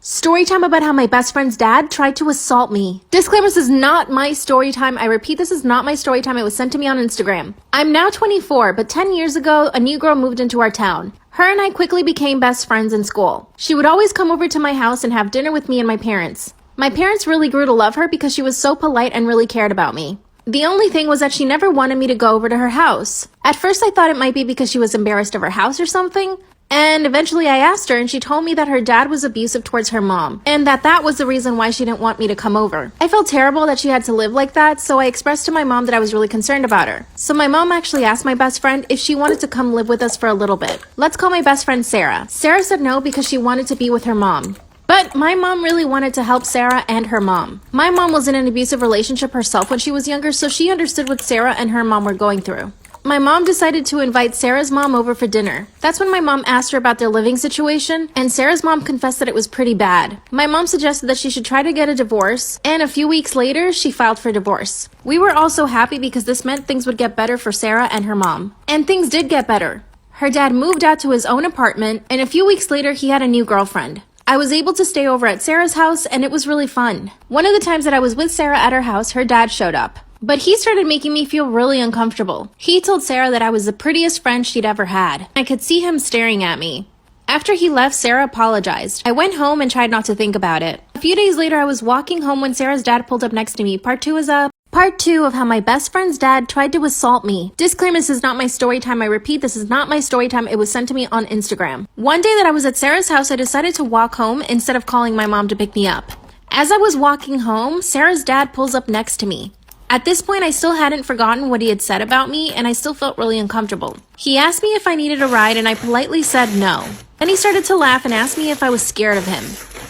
Story time about how my best friend's dad tried to assault me. Disclaimer, this is not my story time. I repeat, this is not my story time. It was sent to me on Instagram. I'm now 24, but 10 years ago, a new girl moved into our town. Her and I quickly became best friends in school. She would always come over to my house and have dinner with me and my parents. My parents really grew to love her because she was so polite and really cared about me. The only thing was that she never wanted me to go over to her house. At first I thought it might be because she was embarrassed of her house or something. And eventually I asked her and she told me that her dad was abusive towards her mom and that was the reason why she didn't want me to come over. I felt terrible that she had to live like that, so I expressed to my mom that I was really concerned about her. So my mom actually asked my best friend if she wanted to come live with us for a little bit. Let's call my best friend Sarah. Sarah said no because she wanted to be with her mom. But my mom really wanted to help Sarah and her mom. My mom was in an abusive relationship herself when she was younger, so she understood what Sarah and her mom were going through. My mom decided to invite Sarah's mom over for dinner. That's when my mom asked her about their living situation, and Sarah's mom confessed that it was pretty bad. My mom suggested that she should try to get a divorce, and a few weeks later, she filed for divorce. We were also happy because this meant things would get better for Sarah and her mom. And things did get better. Her dad moved out to his own apartment, and a few weeks later, he had a new girlfriend. I was able to stay over at Sarah's house, and it was really fun. One of the times that I was with Sarah at her house, her dad showed up. But he started making me feel really uncomfortable. He told Sarah that I was the prettiest friend she'd ever had. I could see him staring at me. After he left, Sarah apologized. I went home and tried not to think about it. A few days later, I was walking home when Sarah's dad pulled up next to me. Part two of how my best friend's dad tried to assault me. Disclaimer, this is not my story time. I repeat, this is not my story time. It was sent to me on Instagram. One day that I was at Sarah's house, I decided to walk home instead of calling my mom to pick me up. As I was walking home, Sarah's dad pulls up next to me. At this point, I still hadn't forgotten what he had said about me, and I still felt really uncomfortable. He asked me if I needed a ride, and I politely said no. Then he started to laugh and asked me if I was scared of him.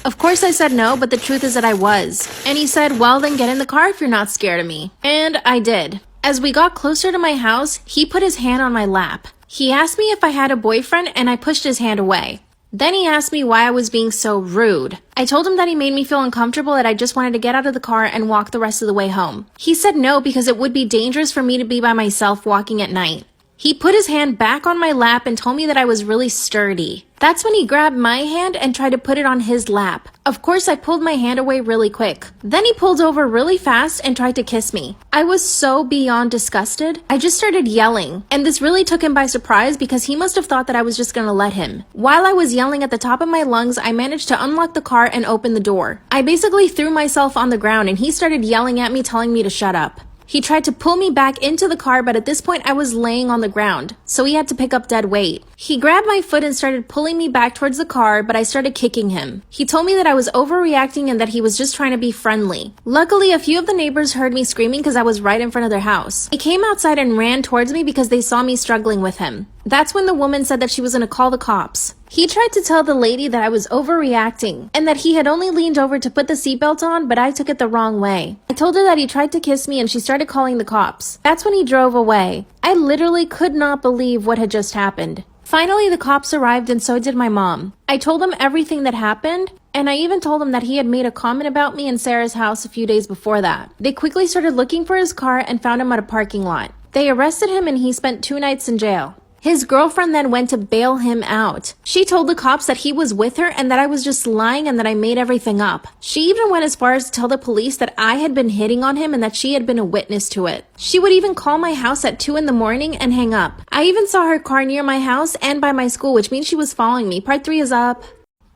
Of course I said no, but the truth is that I was. And he said, well, then get in the car if you're not scared of me. And I did. As we got closer to my house, he put his hand on my lap. He asked me if I had a boyfriend, and I pushed his hand away. Then he asked me why I was being so rude. I told him that he made me feel uncomfortable, that I just wanted to get out of the car and walk the rest of the way home. He said no because it would be dangerous for me to be by myself walking at night. He put his hand back on my lap and told me that I was really sturdy. That's when he grabbed my hand and tried to put it on his lap. Of course, I pulled my hand away really quick. Then he pulled over really fast and tried to kiss me. I was so beyond disgusted. I just started yelling. And this really took him by surprise because he must have thought that I was just gonna let him. While I was yelling at the top of my lungs, I managed to unlock the car and open the door. I basically threw myself on the ground and he started yelling at me, telling me to shut up. He tried to pull me back into the car, but at this point I was laying on the ground, so he had to pick up dead weight. He grabbed my foot and started pulling me back towards the car, but I started kicking him. He told me that I was overreacting and that he was just trying to be friendly. Luckily, a few of the neighbors heard me screaming because I was right in front of their house. They came outside and ran towards me because they saw me struggling with him. That's when the woman said that she was gonna call the cops. He tried to tell the lady that I was overreacting and that he had only leaned over to put the seatbelt on, but I took it the wrong way. I told her that he tried to kiss me and she started calling the cops. That's when he drove away. I literally could not believe what had just happened. Finally, the cops arrived and so did my mom. I told them everything that happened, and I even told him that he had made a comment about me in Sarah's house a few days before that. They quickly started looking for his car and found him at a parking lot. They arrested him and he spent 2 nights in jail. His girlfriend then went to bail him out. She told the cops that he was with her and that I was just lying and that I made everything up. She even went as far as to tell the police that I had been hitting on him and that she had been a witness to it. She would even call my house at 2 in the morning and hang up. I even saw her car near my house and by my school, which means she was following me. Part 3 is up.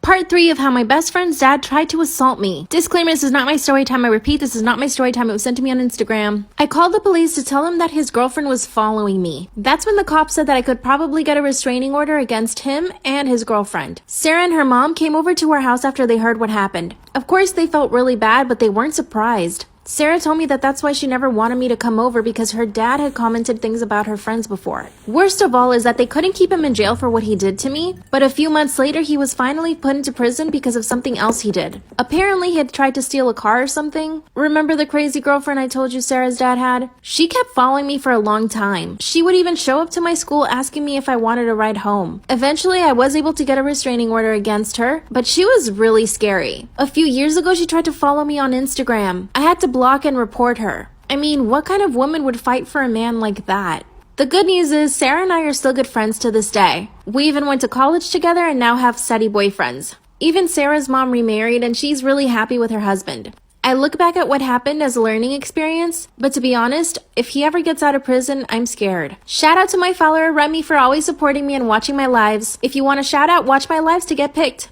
Part 3 of how my best friend's dad tried to assault me. Disclaimer, this is not my story time. I repeat, this is not my story time. It was sent to me on Instagram. I called the police to tell him that his girlfriend was following me. That's when the cops said that I could probably get a restraining order against him and his girlfriend. Sarah and her mom came over to our house after they heard what happened. Of course, they felt really bad, but they weren't surprised. Sarah told me that that's why she never wanted me to come over because her dad had commented things about her friends before. Worst of all is that they couldn't keep him in jail for what he did to me, but a few months later he was finally put into prison because of something else he did. Apparently he had tried to steal a car or something. Remember the crazy girlfriend I told you Sarah's dad had? She kept following me for a long time. She would even show up to my school asking me if I wanted a ride home. Eventually I was able to get a restraining order against her, but she was really scary. A few years ago she tried to follow me on Instagram. I had to block and report her. I mean, what kind of woman would fight for a man like that? The good news is Sarah and I are still good friends to this day. We even went to college together and now have steady boyfriends. Even Sarah's mom remarried and she's really happy with her husband. I look back at what happened as a learning experience, but to be honest, if he ever gets out of prison, I'm scared. Shout out to my follower Remy for always supporting me and watching my lives. If you want a shout out, watch my lives to get picked.